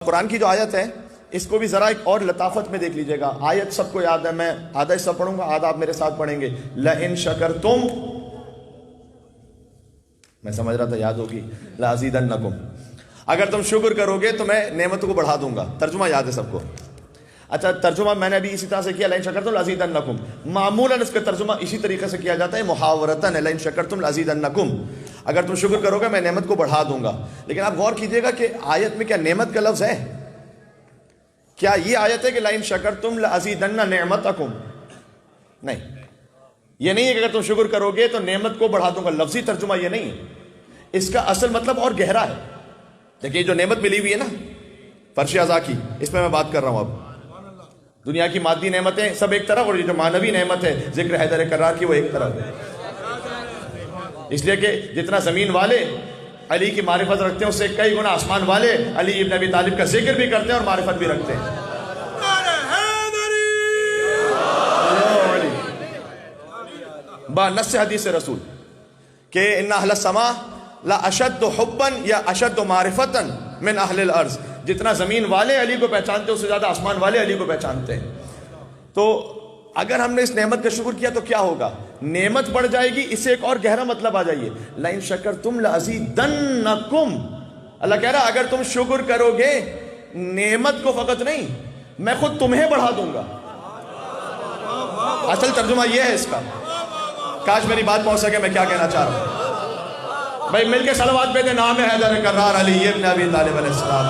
قرآن کی جو آیت ہے اس کو بھی ذرا ایک اور لطافت میں دیکھ لیجئے گا. آیت سب کو یاد ہے, میں آدھا حصہ پڑھوں گا, آدھا آپ میرے ساتھ پڑھیں گے. لَإِن شَكَرْتُمْ, میں سمجھ رہا تھا یاد ہوگی, لَأَزِيدَنَّكُمْ, اگر تم شکر کرو گے تو میں نعمتوں کو بڑھا دوں گا. ترجمہ یاد ہے سب کو؟ اچھا, ترجمہ میں نے ابھی اسی طرح سے کیا, لَإِن شَكَرْتُمْ لَأَزِيدَنَّكُمْ. معمولاً اس کا ترجمہ اسی طریقے سے کیا جاتا ہے محاورتاً, لَإِن شَكَرْتُمْ لَأَزِيدَنَّكُمْ, اگر تم شکر کرو گے میں نعمت کو بڑھا دوں گا. لیکن آپ غور کیجئے گا کہ آیت میں کیا نعمت کا لفظ ہے؟ کیا یہ آیت ہے کہ لَإِن شَكَرْتُمْ لَأَزِيدَنَّ نِعْمَتَكُمْ؟ نہیں, یہ نہیں ہے کہ اگر تم شکر کرو گے تو نعمت کو بڑھا دوں گا. لفظی ترجمہ یہ نہیں ہے, اس کا اصل مطلب اور گہرا ہے. دیکھیے جو نعمت ملی ہوئی ہے نا فرش ازا کی, اس پہ میں بات کر رہا ہوں. اب دنیا کی مادی نعمتیں سب ایک طرف, اور یہ جو معنوی نعمت ہے ذکر حیدر کرار کی وہ ایک طرف ہے. اس لیے کہ جتنا زمین والے علی کی معرفت رکھتے ہیں اس سے کئی گنا آسمان والے علی ابن ابی طالب کا ذکر بھی کرتے ہیں اور معرفت بھی رکھتے ہیں. نص حدیث رسول کہ ان اہل السماء لا اشد حبا یا اشد معرفتا من اہل الارض, جتنا زمین والے علی کو پہچانتے ہیں اس سے زیادہ آسمان والے علی کو پہچانتے ہیں. تو اگر ہم نے اس نعمت کا شکر کیا تو کیا ہوگا؟ نعمت بڑھ جائے گی. اس سے ایک اور گہرا مطلب آ جائیے, لَإِن شَكَرْتُمْ لَأَزِيدَنَّكُمْ, اللہ کہہ رہا اگر تم شکر کرو گے نعمت کو فقط نہیں میں خود تمہیں بڑھا دوں گا. اصل ترجمہ یہ ہے اس کا. کاش میری بات پہنچ سکے میں کیا کہنا چاہ رہا ہوں. بھائی مل کے صلوات پہ دے, نام ہے حیدر کرار علی ابن ابی طالب علیہ السلام.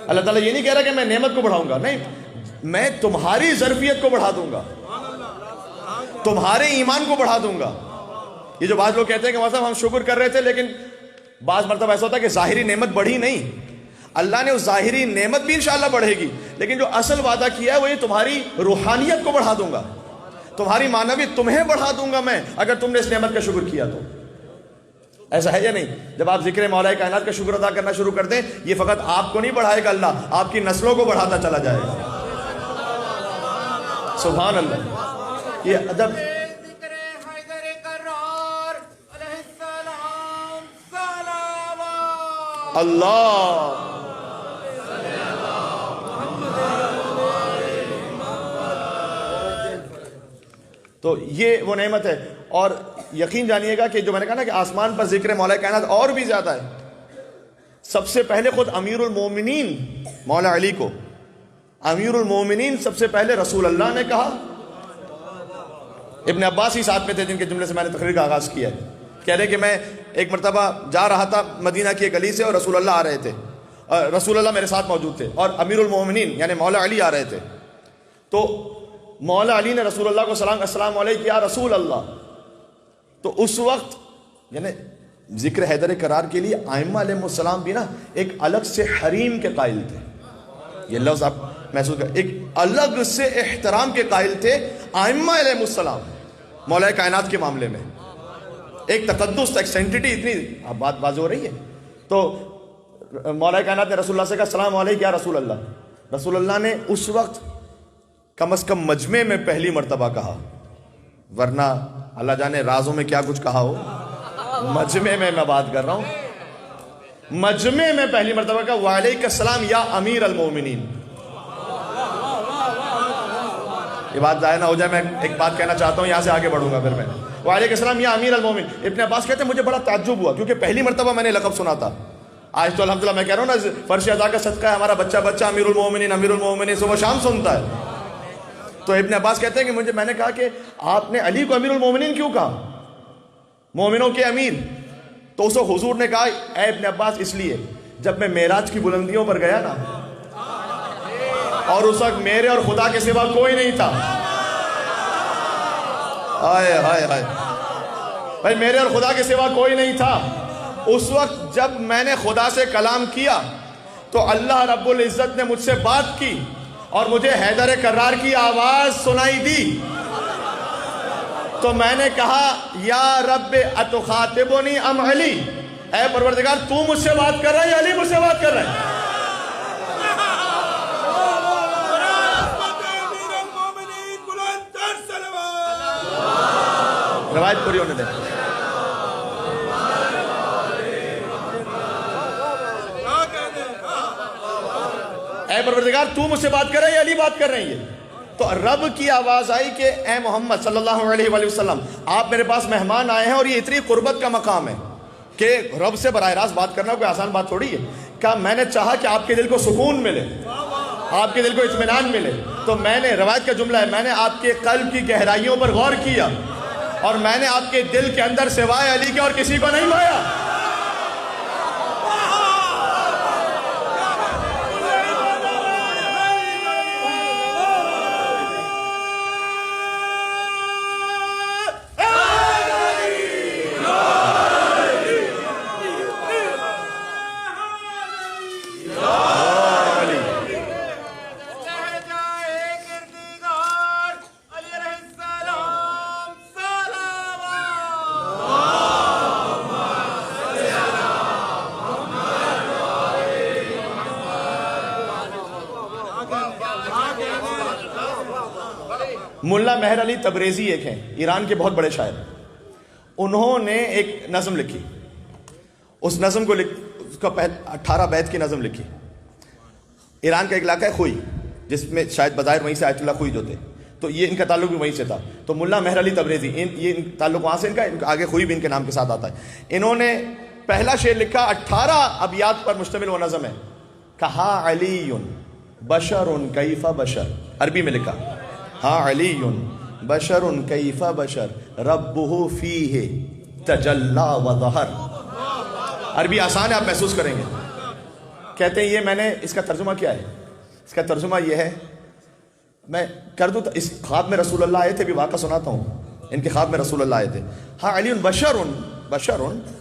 اللہ تعالیٰ یہ نہیں کہہ رہا کہ میں نعمت کو بڑھاؤں گا, نہیں, میں تمہاری ظرفیت کو بڑھا دوں گا, تمہارے ایمان کو بڑھا دوں گا. یہ جو بعض لوگ کہتے ہیں کہ مطلب ہم شکر کر رہے تھے لیکن بعض مرتبہ ایسا ہوتا ہے کہ ظاہری نعمت بڑھی نہیں. اللہ نے اس ظاہری نعمت بھی انشاءاللہ بڑھے گی, لیکن جو اصل وعدہ کیا ہے وہ یہ تمہاری روحانیت کو بڑھا دوں گا, تمہاری معنویت تمہیں بڑھا دوں گا میں اگر تم نے اس نعمت کا شکر کیا. تو ایسا ہے یا نہیں؟ جب آپ ذکر مولا کائنات کا شکر ادا کرنا شروع کر دیں, یہ فقط آپ کو نہیں بڑھائے گا, اللہ آپ کی نسلوں کو بڑھاتا چلا جائے گا. سبحان اللہ. یہ ادب اللہ. تو یہ وہ نعمت ہے. اور یقین جانیے گا کہ جو میں نے کہا نا کہ آسمان پر ذکر مولا کائنات اور بھی زیادہ ہے. سب سے پہلے خود امیر المومنین مولا علی کو امیر المومنین سب سے پہلے رسول اللہ نے کہا. ابن عباس ہی ساتھ میں تھے جن کے جملے سے میں نے تقریر کا آغاز کیا ہے. کہہ رہے کہ میں ایک مرتبہ جا رہا تھا مدینہ کی ایک گلی سے اور رسول اللہ آ رہے تھے, رسول اللہ میرے ساتھ موجود تھے اور امیر المومنین یعنی مولا علی آ رہے تھے. تو مولا علی نے رسول اللہ کو سلام, السلام علیکم یا رسول اللہ. تو اس وقت یعنی ذکر حیدر کرار کے لیے ائمہ علیہ السلام بھی نا ایک الگ سے حریم کے قائل تھے. یہ لفظ آپ محسوس کریں, ایک الگ سے احترام کے قائل تھے ائمہ علیہ السلام مولا کائنات کے معاملے میں. ایک تقدس, ایک سینٹیٹی, اتنی اب بات واضح ہو رہی ہے. تو مولا کائنات نے رسول اللہ سے کہا السلام علیکم یا رسول اللہ. رسول اللہ نے اس وقت کم از کم مجمع میں پہلی مرتبہ کہا, ورنہ اللہ جانے رازوں میں کیا کچھ کہا ہو. مجمع میں بات کر رہا ہوں, مجمع میں پہلی مرتبہ کہا وعلیک السلام یا امیر المومنین. یہ بات ضائع نہ ہو جائے, میں ایک بات کہنا چاہتا ہوں, یہاں سے آگے بڑھوں گا پھر میں. وعلیکم السلام یا امیر المومنین. ابن عباس کہتے ہیں مجھے بڑا تعجب ہوا کیونکہ پہلی مرتبہ میں نے لقب سنا تھا. آج تو الحمدللہ میں کہہ رہا ہوں نا فرش ازا کا صدقہ ہے, ہمارا بچہ امیر المومنین صبح شام سنتا ہے. تو ابن عباس کہتے ہیں کہ میں نے کہا کہ آپ نے علی کو امیر المومنین کیوں کہا, مومنوں کے امیر؟ تو اس وقت حضور نے کہا اے ابن عباس اس لیے جب میں معراج کی بلندیوں پر گیا نا اور اس وقت میرے اور خدا کے سوا کوئی نہیں تھا. ہائے ہائے ہائے بھائی, میرے اور خدا کے سوا کوئی نہیں تھا. اس وقت جب میں نے خدا سے کلام کیا تو اللہ رب العزت نے مجھ سے بات کی اور مجھے حیدر کرار کی آواز سنائی دی. تو میں نے کہا یا رب اتخاطبنی ام علی, اے پروردگار تو مجھ سے بات کر رہا ہے یا علی مجھ سے بات کر رہا ہے؟ روایت پوری ہونے دیں. اے پروردگار تو مجھ سے بات کر رہا ہے یا علی بات کر رہے ہیں؟ یہ تو رب کی آواز آئی کہ اے محمد صلی اللہ علیہ وآلہ وسلم آپ میرے پاس مہمان آئے ہیں اور یہ اتنی قربت کا مقام ہے کہ رب سے براہ راست بات کرنا کوئی آسان بات تھوڑی ہے. کہا میں نے چاہا کہ آپ کے دل کو سکون ملے, آپ کے دل کو اطمینان ملے, تو میں نے, روایت کا جملہ ہے, میں نے آپ کے قلب کی گہرائیوں پر غور کیا اور میں نے آپ کے دل کے اندر سوائے علی کے اور کسی کو نہیں پایا. ملا مہر علی تبریزی ایک ہیں, ایران کے بہت بڑے شاعر. انہوں نے ایک نظم لکھی, اس نظم کو اس کا 18 بیت کی نظم لکھی. ایران کا ایک علاقہ ہے خوئی, جس میں شاید بظاہر وہیں سے آیت اللہ خوئی جو تھے, تو یہ ان کا تعلق بھی وہیں سے تھا. تو ملا مہر علی تبریزی, یہ تعلق وہاں سے ان کا آگے خوئی بھی ان کے نام کے ساتھ آتا ہے. انہوں نے پہلا شعر لکھا, 18 ابیات پر مشتمل وہ نظم ہے. کہا علی بشر کیف بشر, عربی میں لکھا ہاں علی بشر کیف بشر ربہ فیہ تجلی وظہر. عربی آسان ہے, آپ محسوس کریں گے. کہتے ہیں یہ میں نے اس کا ترجمہ کیا ہے, اس کا ترجمہ یہ ہے, میں کر دوں. اس خواب میں رسول اللہ آئے تھے, بھی واقعہ سناتا ہوں. ان کے خواب میں رسول اللہ آئے تھے. ہاں علی بشر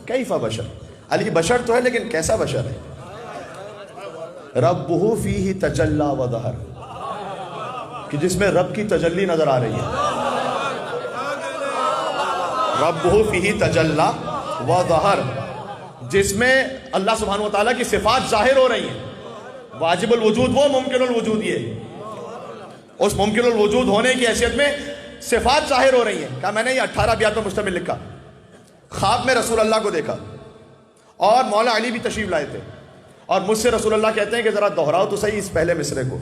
کیف بشر, علی بشر تو ہے لیکن کیسا بشر ہے. ربہ فیہ تجلی وظہر, کہ جس میں رب کی تجلی نظر آ رہی ہے. ربہ فیہ تجلی وظہر, جس میں اللہ سبحانہ وتعالیٰ کی صفات ظاہر ہو رہی ہیں. واجب الوجود وہ, ممکن الوجود یہ. اس ممکن الوجود ہونے کی حیثیت میں صفات ظاہر ہو رہی ہیں. کہا میں نے یہ 18 ابیات پر مشتمل لکھا. خواب میں رسول اللہ کو دیکھا اور مولا علی بھی تشریف لائے تھے, اور مجھ سے رسول اللہ کہتے ہیں کہ ذرا دہراؤ تو صحیح اس پہلے مصرے کو.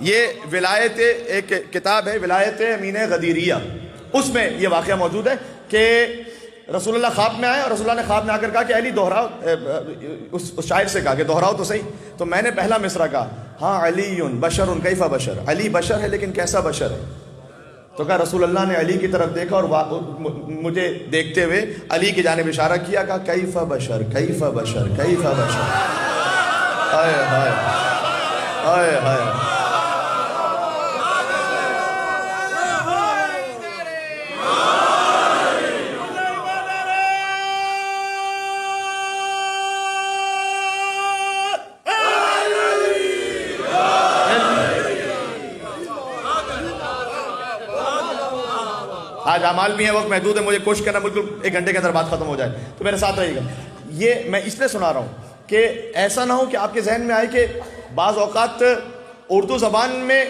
یہ ولایت, ایک کتاب ہے ولایت امین غدیریہ, اس میں یہ واقعہ موجود ہے کہ رسول اللہ خواب میں آئے اور رسول اللہ نے خواب میں آ کر کہا کہ علی دہراؤ, اس شاعر سے کہا کہ دہراؤ تو صحیح. تو میں نے پہلا مصرع کہا ہاں علی بشر کیف بشر, علی بشر ہے لیکن کیسا بشر ہے. تو کہا رسول اللہ نے علی کی طرف دیکھا اور مجھے دیکھتے ہوئے علی کی جانب اشارہ کیا, کہا کیف بشر کیف بشر کیف بشر. ہائے ہائے ہائے ہائے. آج اعمال بھی ہیں, وقت محدود ہے, مجھے کوشش کرنا بالکل 1 گھنٹے کے اندر بات ختم ہو جائے, تو میرے ساتھ رہیے گا. یہ میں اس لیے سنا رہا ہوں کہ ایسا نہ ہو کہ آپ کے ذہن میں آئے کہ بعض اوقات اردو زبان میں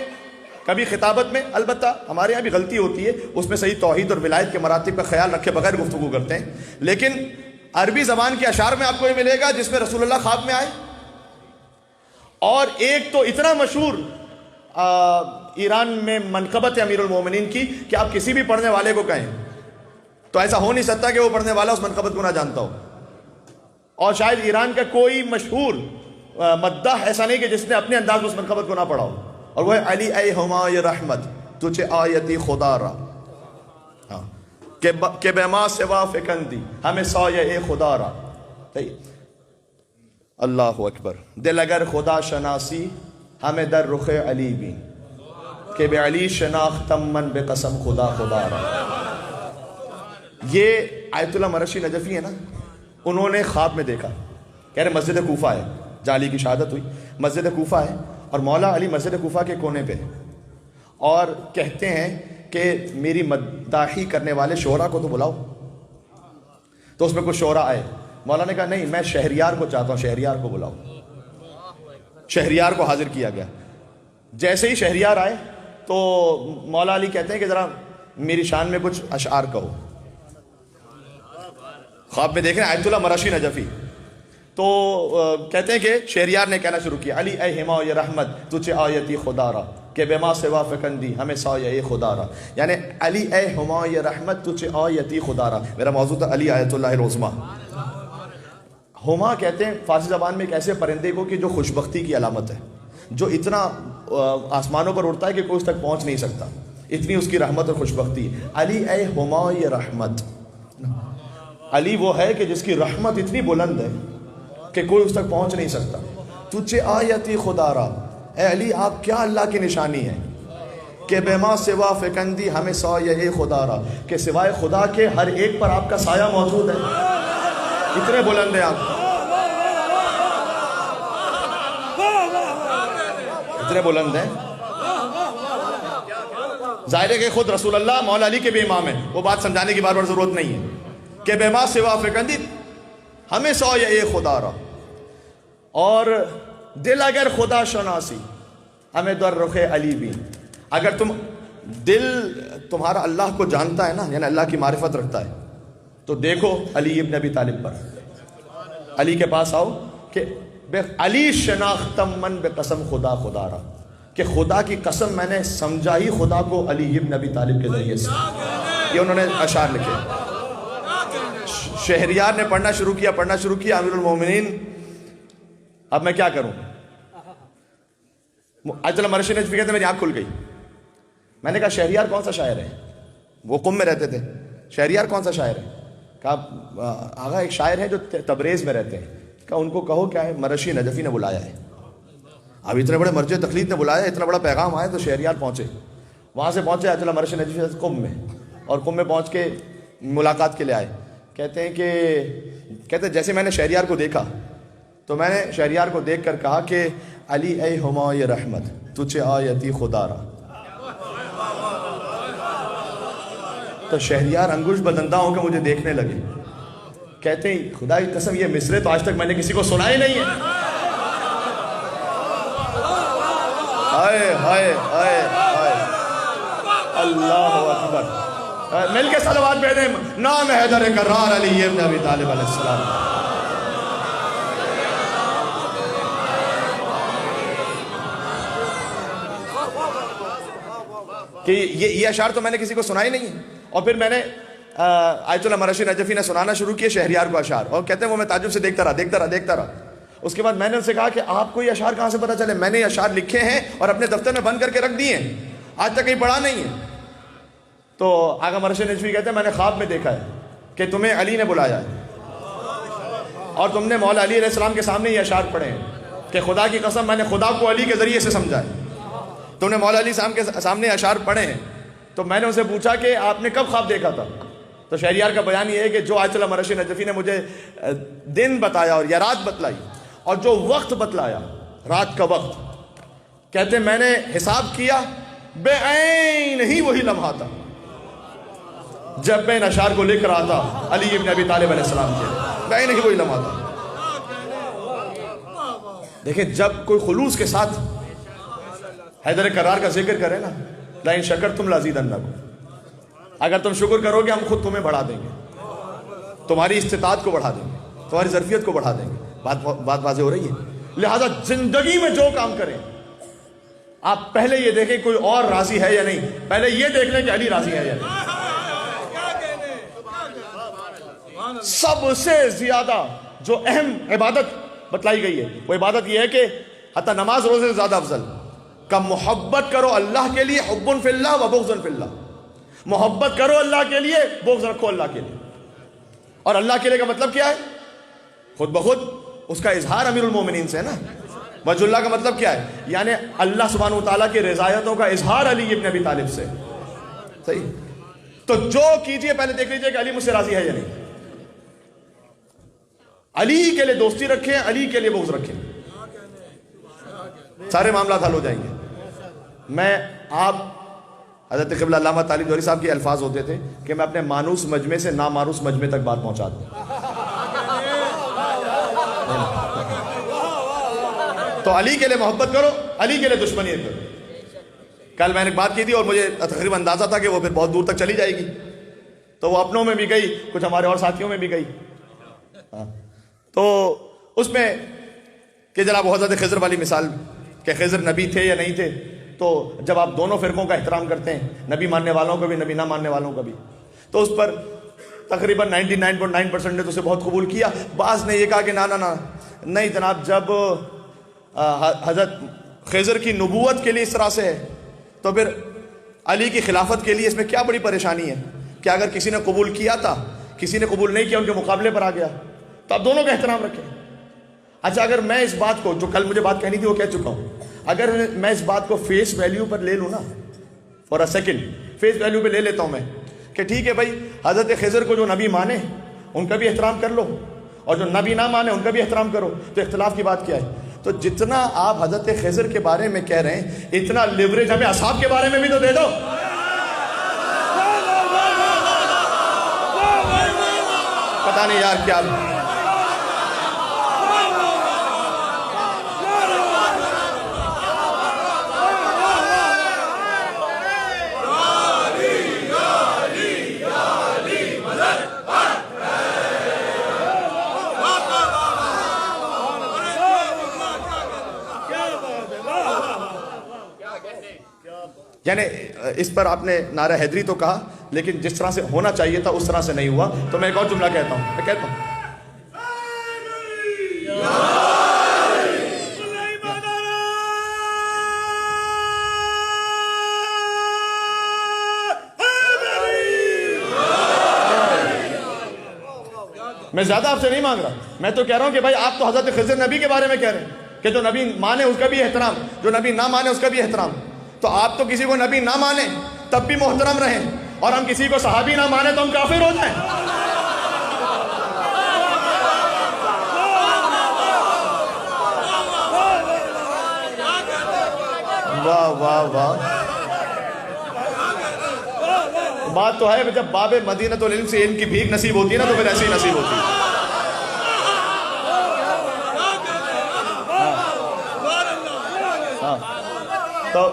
کبھی خطابت میں, البتہ ہمارے یہاں بھی غلطی ہوتی ہے, اس میں صحیح توحید اور ولایت کے مراتب کا خیال رکھے بغیر گفتگو کرتے ہیں, لیکن عربی زبان کے اشعار میں آپ کو یہ ملے گا جس میں رسول اللہ خواب میں آئے. اور ایک تو اتنا مشہور ایران میں منقبت ہے امیر المومنین کی کہ آپ کسی بھی پڑھنے والے کو کہیں تو ایسا ہو نہیں سکتا کہ وہ پڑھنے والا اس منقبت کو نہ جانتا ہو. اور شاید ایران کا کوئی مشہور مداح ایسا نہیں کہ جس نے اپنے انداز میں اس منقبت کو نہ پڑھا ہو, اور وہ ہے علی اے ہمائے رحمت تجھے آیتی خدا را, کہ بے ما سوا فکندی ہمیں سایہ اے خدا را. اللہ اکبر. دل اگر خدا شناسی ہمیں در رخ علی بھی, کہ بے علی شناختم من بے قسم خدا خدا را. یہ آیت اللہ مرشی نجفی ہے نا, انہوں نے خواب میں دیکھا, کہہ رہے مسجد کوفہ ہے جہاں علی کی شہادت ہوئی, مسجد کوفہ ہے اور مولا علی مسجد کوفہ کے کونے پہ, اور کہتے ہیں کہ میری مداحی کرنے والے شعراء کو تو بلاؤ. تو اس میں کچھ شعراء آئے, مولا نے کہا نہیں میں شہریار کو چاہتا ہوں, شہریار کو بلاؤ. شہریار کو حاضر کیا گیا. جیسے ہی شہریار آئے تو مولا علی کہتے ہیں کہ ذرا میری شان میں کچھ اشعار کہو. خواب میں دیکھ رہے ہیں آیت اللہ مرشی نجفی. تو کہتے ہیں کہ شہریار نے کہنا شروع کیا علی اے ہمایہ رحمت تجھے آیتی خدا را کہ بے ما سوا فکندی ہمیں سایہ خدا را. یعنی علی اے ہمایہ رحمت تجھے آیتی خدا را. میرا موضوع تھا علی آیت اللہ العظمیٰ. ہما کہتے ہیں فارسی زبان میں ایک ایسے پرندے کو کہ جو خوشبختی کی علامت ہے, جو اتنا آسمانوں پر اڑتا ہے کہ کوئی اس تک پہنچ نہیں سکتا, اتنی اس کی رحمت اور خوشبختی. علی اے ہمایہ رحمت, علی وہ ہے کہ جس کی رحمت اتنی بلند ہے کہ کوئی اس تک پہنچ نہیں سکتا. تجھے آیتی خدا را, اے علی آپ کیا اللہ کی نشانی ہے کہ بے ما سوا فکندی ہمیں سایہ خدا را, کہ سوائے خدا کے ہر ایک پر آپ کا سایہ موجود ہے. اتنے بلند ہیں آپ, اتنے بلند ہیں. ظاہر ہے کہ خود رسول اللہ مولا علی کے بھی امام ہیں, وہ بات سمجھانے کی بار بار ضرورت نہیں ہے کہ بے ما سوا فکندی ہمیں سایہ خدا را. اور دل اگر خدا شناسی ہمیں در رخ علی بھی. اگر دل تمہارا اللہ کو جانتا ہے نا, یعنی اللہ کی معرفت رکھتا ہے, تو دیکھو علی ابن ابی طالب پر, علی کے پاس آؤ کہ علی شناختم من بے قسم خدا خدا را, کہ خدا کی قسم میں نے سمجھا ہی خدا کو علی ابن ابی طالب کے ذریعے سے. یہ انہوں نے اشعار لکھے. شہریار نے پڑھنا شروع کیا امیر المومنین اب میں کیا کروں. آیت اللہ مرشی نجفی کہتے ہیں میری آنکھ کھل گئی. میں نے کہا شہریار کون سا شاعر ہے, وہ قم میں رہتے تھے. شہریار کون سا شاعر ہے؟ کہا آغا ایک شاعر ہے جو تبریز میں رہتے ہیں. کہا ان کو کہو کیا ہے, مرشی نجفی نے بلایا ہے. اب اتنے بڑے مرجع تقلید نے بلایا, اتنا بڑا پیغام آیا, تو شہریار پہنچے. وہاں سے پہنچے آیت اللہ مرشی نجفی قم میں, اور قم میں پہنچ کے ملاقات کے لیے آئے. کہتے ہیں کہ جیسے میں نے شہریار کو دیکھا تو میں نے شہریار کو دیکھ کر کہا کہ علی اے ہمایہ رحمت تجھے آیتی خدا را. تو شہریار انگوش بدندہ ہو کے مجھے دیکھنے لگے. کہتے ہیں خدا کی قسم یہ مصرے تو آج تک میں نے کسی کو سنا ہی نہیں ہے. ہائے ہائے ہائے ہائے, اللہ اکبر. مل کے صلوات پہ دیں. نام حیدر کرار علی ابن ابی طالب علیہ السلام. کہ یہ اشعار تو میں نے کسی کو سنا ہی نہیں ہے. اور پھر میں نے آیت اللہ مرشی نجفی نے سنانا شروع کیا شہریار کو اشعار, اور کہتے ہیں وہ میں تعجب سے دیکھتا رہا. اس کے بعد میں نے ان سے کہا کہ آپ کو یہ اشعار کہاں سے پتہ چلے؟ میں نے یہ اشعار لکھے ہیں اور اپنے دفتر میں بند کر کے رکھ دیے ہیں, آج تک کہیں پڑھا نہیں ہے. تو آقا مرشد نجفی کہتے ہیں میں نے خواب میں دیکھا ہے کہ تمہیں علی نے بلایا ہے اور تم نے مولا علی علیہ السلام کے سامنے یہ اشعار پڑھے ہیں کہ خدا کی قسم میں نے خدا کو علی کے ذریعے سے سمجھا ہے. تم نے مولا علی صاحب کے سامنے اشعار پڑھے ہیں. تو میں نے ان سے پوچھا کہ آپ نے کب خواب دیکھا تھا؟ تو شہریار کا بیان یہ ہے کہ جو آیت اللہ مرشد نجفی نے مجھے دن بتایا اور یا رات بتلائی اور جو وقت بتلایا رات کا وقت, کہتے ہیں میں نے حساب کیا بے عین ہی وہی لمحہ تھا جب میں ان اشعار کو لکھ رہا تھا علی ابن ابی طالب علیہ السلام کے. بے عین ہی وہی لمحہ تھا. دیکھیں جب کوئی خلوص کے ساتھ حیدر کرار کا ذکر کرے نا, لئن شکرتم لازیدنکم, اگر تم شکر کرو گے ہم خود تمہیں بڑھا دیں گے, تمہاری استطاعت کو بڑھا دیں گے, تمہاری ظرفیت کو بڑھا دیں گے. بات واضح ہو رہی ہے. لہذا زندگی میں جو کام کریں آپ پہلے یہ دیکھیں کوئی اور راضی ہے یا نہیں, پہلے یہ دیکھ لیں کہ علی راضی ہے یا نہیں. سب سے زیادہ جو اہم عبادت بتلائی گئی ہے وہ عبادت یہ ہے کہ حتی نماز روزے سے زیادہ افضل کا محبت کرو اللہ کے لیے, حب فی اللہ و بغض فی اللہ. محبت کرو اللہ کے لیے, بغض رکھو اللہ کے لیے. اور اللہ کے لیے کا مطلب کیا ہے؟ خود بخود اس کا اظہار امیر المومنین سے ہے نا. وجہ اللہ کا مطلب کیا ہے؟ یعنی اللہ سبحانہ وتعالیٰ کی رضایتوں کا اظہار علی ابن ابی طالب سے. صحیح. تو جو کیجئے پہلے دیکھ لیجئے کہ علی مجھ سے راضی ہے یا نہیں. علی کے لیے دوستی رکھیں, علی کے لیے بغض رکھیں, سارے معاملات حل ہو جائیں گے. میں آپ حضرت قبلہ علامہ طالب جوہری صاحب کے الفاظ ہوتے تھے کہ میں اپنے مانوس مجمع سے نامانوس مجمع تک بات پہنچا دوں. تو علی کے لیے محبت کرو, علی کے لیے دشمنی کرو. کل میں نے بات کی تھی اور مجھے تقریباً اندازہ تھا کہ وہ پھر بہت دور تک چلی جائے گی, تو وہ اپنوں میں بھی گئی, کچھ ہمارے اور ساتھیوں میں بھی گئی. ہاں تو اس میں کہ جناب وہ حضرت خضر والی مثال کہ خضر نبی تھے یا نہیں تھے، تو جب آپ دونوں فرقوں کا احترام کرتے ہیں، نبی ماننے والوں کا بھی نبی نہ ماننے والوں کا بھی، تو اس پر تقریباً 99.9% نے تو اسے بہت قبول کیا. بعض نے یہ کہا کہ نا نہیں جناب، جب حضرت خضر کی نبوت کے لیے اس طرح سے ہے تو پھر علی کی خلافت کے لیے اس میں کیا بڑی پریشانی ہے کہ اگر کسی نے قبول کیا تھا، کسی نے قبول نہیں کیا، ان کے مقابلے پر آ گیا، تو آپ دونوں کا احترام رکھیں. اچھا اگر میں اس بات کو، جو کل مجھے بات کہنی تھی وہ کہہ چکا ہوں، اگر میں اس بات کو فیس ویلیو پر لے لوں نا، for a second face value پہ لے لیتا ہوں میں کہ ٹھیک ہے بھائی، حضرت خضر کو جو نبی مانے ان کا بھی احترام کر لو، اور جو نبی نہ مانے ان کا بھی احترام کرو، تو اختلاف کی بات کیا ہے؟ تو جتنا آپ حضرت خضر کے بارے میں کہہ رہے ہیں، اتنا لیوریج ہمیں اصحاب کے بارے میں بھی تو دے دو. پتہ نہیں یار کیا یعنی اس پر آپ نے نعرہ حیدری تو کہا، لیکن جس طرح سے ہونا چاہیے تھا اس طرح سے نہیں ہوا. تو میں ایک اور جملہ کہتا ہوں، میں زیادہ آپ سے نہیں مانگ رہا، میں تو کہہ رہا ہوں کہ بھائی آپ تو حضرت خضر نبی کے بارے میں کہہ رہے ہیں کہ جو نبی مانے اس کا بھی احترام، جو نبی نہ مانے اس کا بھی احترام. تو آپ تو کسی کو نبی نہ مانیں تب بھی محترم رہیں، اور ہم کسی کو صحابی نہ مانیں تو ہم کافر ہو جائیں. واہ واہ واہ، بات تو ہے جب باب مدینۃ العلم سے علم کی بھیک نصیب ہوتی ہے نا، تو پھر ایسی ہی نصیب ہوتی ہے. تو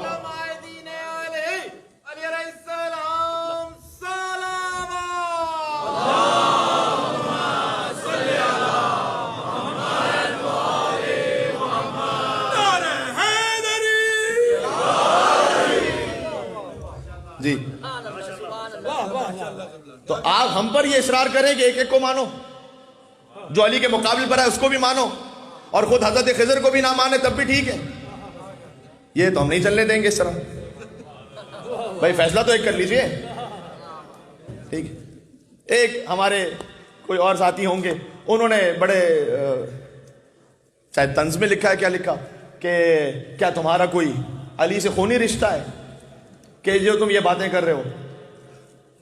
جی، تو آپ ہم پر یہ اصرار کریں کہ ایک ایک کو مانو، جو علی کے مقابل پر ہے اس کو بھی مانو، اور خود حضرت خضر کو بھی نہ مانے تب بھی ٹھیک ہے. یہ تو ہم نہیں چلنے دیں گے اس طرح. بھائی فیصلہ تو ایک کر لیجئے. ٹھیک ہے، ایک ہمارے کوئی اور ساتھی ہوں گے، انہوں نے بڑے شاید طنز میں لکھا ہے، کیا لکھا کہ کیا تمہارا کوئی علی سے خونی رشتہ ہے کہ جو تم یہ باتیں کر رہے ہو.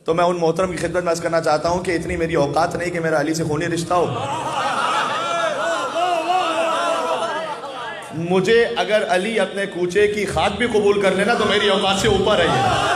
تو میں ان محترم کی خدمت میں عرض کرنا چاہتا ہوں کہ اتنی میری اوقات نہیں کہ میرا علی سے خونی رشتہ ہو. مجھے اگر علی اپنے کوچے کی خاک بھی قبول کر لینا تو میری اوقات سے اوپر ہے یہ.